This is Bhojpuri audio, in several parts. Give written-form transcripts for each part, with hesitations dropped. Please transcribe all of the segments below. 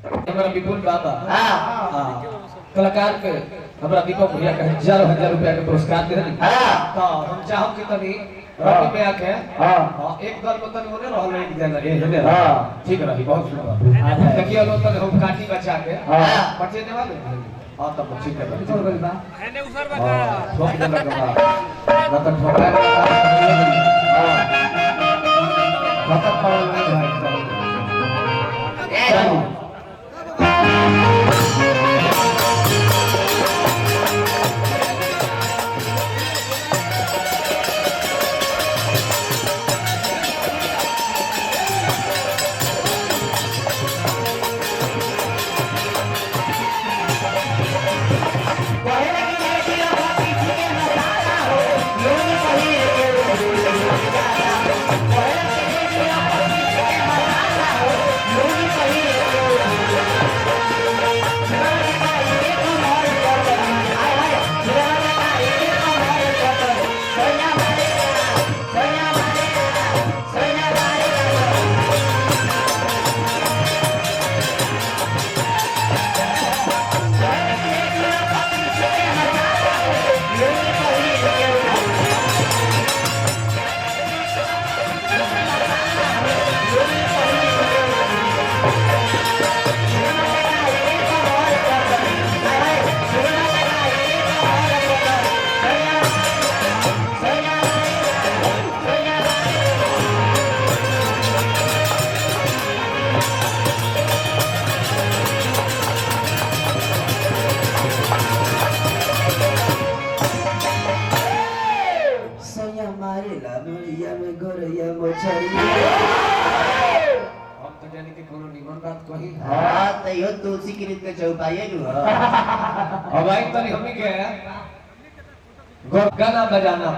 हमारा विपुल बाबा कलाकार के हमरा दीपक भैया के हजार रुपया के पुरस्कार दे दी तो हम चाहब कि तनी रवि में आके एक दल में तनी होने रहल एक दिन ए हेले ठीक रही बहुत सुंदर देखिए लो तक हम काटी बचा के पचे देवा दे हां तब ठीक है छोड़ गई बा एने उसर बा ठोक दे लगा ना तो ठोका खत्म कर भाई तुलसी की रीत के चौपाइए जो अब भाई तनी हमनी के गाना बजाना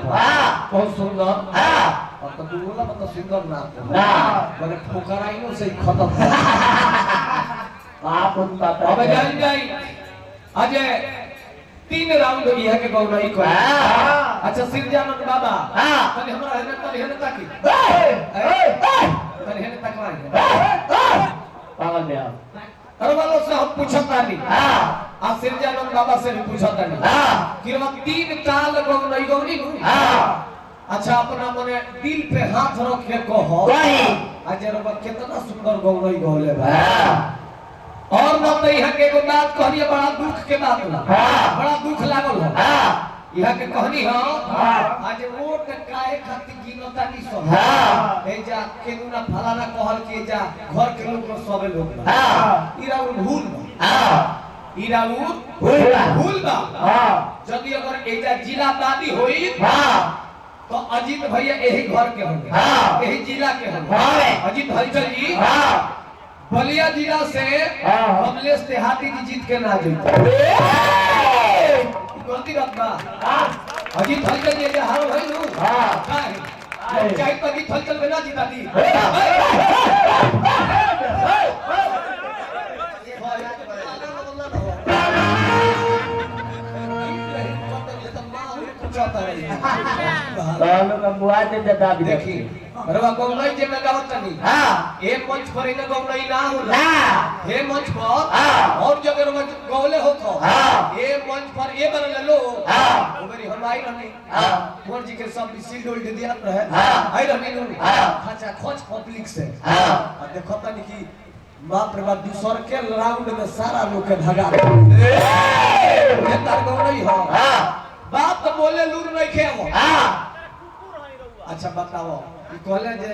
बहुत सुंदर और तो बोला मतलब सुंदर ना मैंने ठोकराइनो से खत्म आप उन पता अब जाई अजय 3 राउंड यह के गौरई को अच्छा सिरजानंद बाबा तनी हमरा हेने ताकी तनी हेने तकवाई पागल में अरे वालों से हम पूछता नहीं आप सिरजानंद बाबा से भी पूछता नहीं कि वो 3 ताल गौरी अच्छा अपना मने दिल पे हाथ रख के कहो आज रबा कितना सुंदर गौरी गौले भाई और न तो यहाँ के एगो बात कहलिए बड़ा दुख के बात होला बड़ा दुख लागल हो यहाँ के कहनी हो आज वोट काहे खातिर गिनता नहीं सब ए जा केनुना फलाना कहल के जा घर के लोग सबे लोग इराउल भूल भूल बा यदि अगर एजा जिला दादी होई तो अजीत भैया यही घर के होंगे यही जिला के होंगे अजीत हलचल जी बलिया जिला से कमलेश देहाती जी जीत के ना जीते गलती बात बा अजीत हलचल जी हारो है नु काहे चाहे तो अजीत हलचल में ना जीता दी तालो का बुआ दे देता भी देखी रवा गौनई जे में गावत नहीं ए मंच पर इने गौनई ना होला हे मंच पर और जगह रवा गौले हो तो ए मंच पर ए बन लो ओ मेरी हम आई रहनी मोर जी के सब सील डोल दे दिया रहे आई रहनी नु अच्छा खोज पब्लिक से देखो तनी की बाप रे बाप दूसर के राउंड में सारा लोग के भगा ये तार गौनई हो बाप तो बोले लूर नहीं खे हो अच्छा बताओ ई कहले जे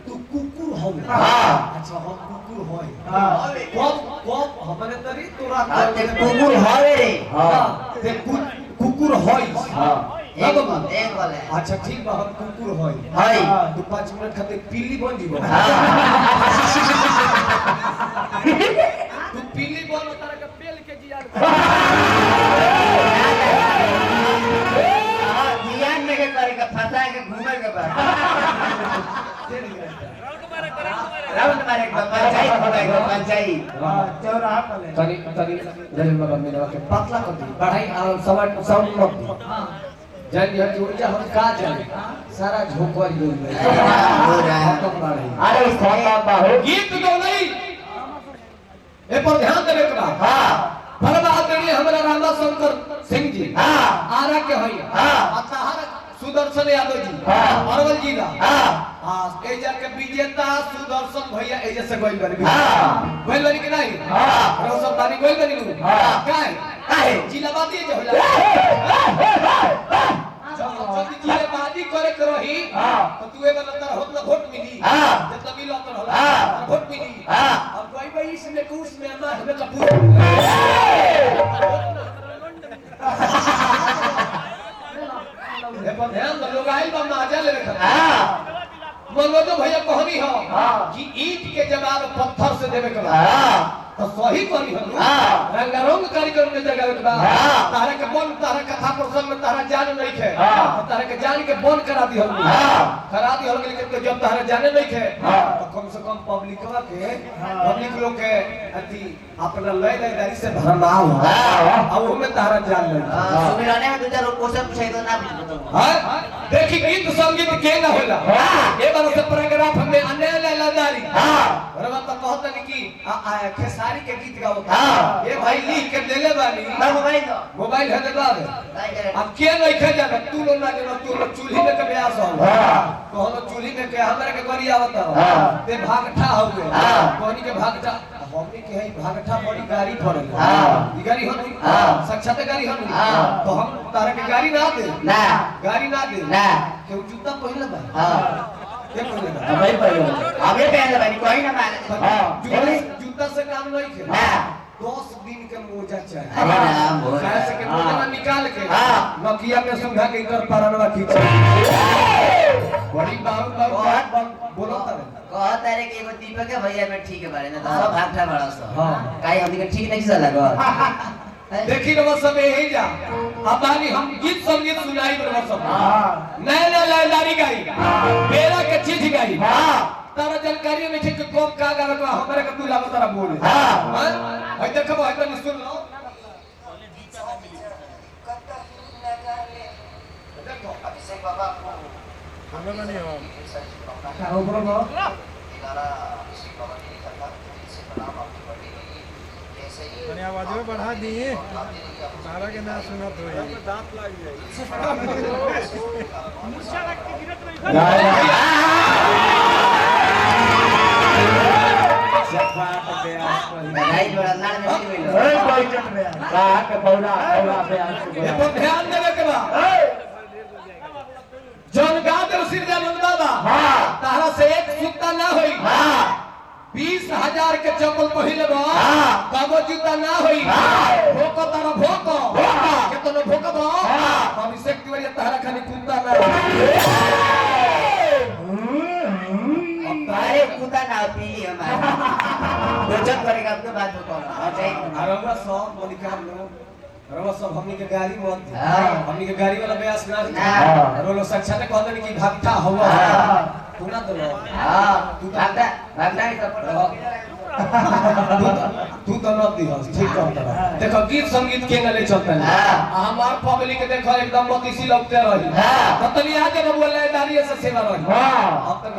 तू कुकुर हो अच्छा हम कुकुर होय कब हमने तरी तोरा ते कुकुर होवे रे ते कुकुर होय एक बोले अच्छा ठीक बा हम कुकुर होय तू 5 मिनट खातिर पिल्ली बन जीबो तू पिल्ली बन तारा के पेल के जिया जियान में के करे के फंसा के घूमे के बा राउंड मारे के पंचायत चौराहा पे तनी जल्दी बाबा मेरा के पतला कर दी बढ़ाई साउंड मत दी जान दिया कि उनका हम का जाने सारा झोंकवा ही हो रहा है अरे खत्म बा हो गीत गौनई ए पर ध्यान देवे के बा हां परम आदरणीय हमरा रामा शंकर सिंह जी हां आरा के होई हां अतहार सुदर्शन यादव जी हां अरवल जिला हां हां एजा के विजेता सुदर्शन भैया एजा से गोल बनी हां गोल बनी कि नहीं हां रोशन बानी गोल बनी हां काहे काहे जिलाबादी जे होला जब जिलाबादी करे के रही हां तो तू एबे लतर होत वोट मिली हां जब मिल लतर होला हां वोट मिली हां अब कोई भाई इसमें कुछ में ना हमें कपूर ये पर ध्यान दो लोग आइल बा माजा ले रखा हां मनोज भैया कहनी हो हां कि ईंट के जवाब पत्थर से देवे के बा हां तो सही करी हम हां रंगारंग कार्यक्रम में जगह के बा हां तारा के बन तारा कथा प्रसंग में तारा जान नहीं खे हां तारा के जान के बन करा दी हम हां करा दी हम लेकिन तो जब तारा जाने नहीं खे हां तो कम से कम पब्लिकवा के पब्लिक लोग के अति अपना लय लयदारी से भरमाओ हां अब में तारा जान नहीं सुमिरने में दो चार क्वेश्चन पूछे तो ना बताऊं हां देखी गीत संगीत के ना होला ये बार से पैराग्राफ में अन्य लयदारी हां बराबर तो कहत नहीं कि खेसारी के गीत गाओ हां ये भाई लिख के देले बानी ना मोबाइल दो मोबाइल है देबा दे काय करे अब के नहीं खे जाना तू लोग ना जाना तू लोग चूल्ही में के ब्यास हो हां कहलो चूल्ही में के हमरा के गरी आवत हो हां ते भागठा हो गए हां कोनी के भागठा हमनी के है भागठा बड़ी गाड़ी पड़ल हां ई गाड़ी होनी हां साक्षात गाड़ी होनी हां तो हम तारा के गाड़ी ना दे ना गाड़ी ना दे ना के जूता पहिरले बा हां के पहिरले बा अबे पहले अबे पहले बनी कोई ना माने हां जूता से काम नहीं के ना 10 दिन के मोजा चाहिए अरे ना मोजा काहे से के मोजा हां निकाल के हां नकिया में सुंघा के इधर पारनवा खींच बड़ी बाबू बाबू बोलो तरे कहत रे कि एगो दीपक के भैया में ठीक है बारे ना तो सब भागठा बड़ा सा हां काई हमनी के ठीक नहीं चला गो देखी रहो सब यही जा अब बानी हम गीत संगीत सुनाई रहो सब हां नए नए लयदारी गाई बेरा के चीज गाई हां तारा जानकारी में ठीक कौन का गावे को हमरे के तू लागो तारा बोले हां है देखबो है तो सुन लो देखो अभिषेक बाबा को हमें नहीं हो का ऊपर लो दिलारा अभिषेक बाबा ने लिखा था इससे प्रणाम आपकी बड़ी जैसे ही मैंने आवाज में बढ़ा दी तारा के ना सुना तो दांत लग जाए मूर्छा लग के गिरत रही बधाई जोड़ा नाल में नहीं मिलो ओए कोई चट में का के बौला बौला पे ये तो ध्यान देवे के बा जन गादर सिरजानंद बाबा हां तारा से एक सुत्ता ना होई हां 20,000 के चप्पल पहिले बा हां कागो जूता ना होई भोको तारा भोको केतनो भोकबो अभिषेक तिवारी तारा खाली कुत्ता ना अरे कुत्ता ना पीली हमारे दोचक करेगा अपने बात को अच्छा अरवा सब मलिकार लोग अरवा सब हमनी के गाड़ी मत हां हमनी के गाड़ी वाला ब्यास ना ना रोलो साक्षात कहत कि भागता हुआ हां तू ना तो हां तू भागता भागता ही सब तू तो न दिहस ठीक कहत रह देखो गीत संगीत के गले चलता है हमार पब्लिक देखो एकदम बतीसी लगते रही तो तनी आगे बोले दारिये से सेवा रही अब तक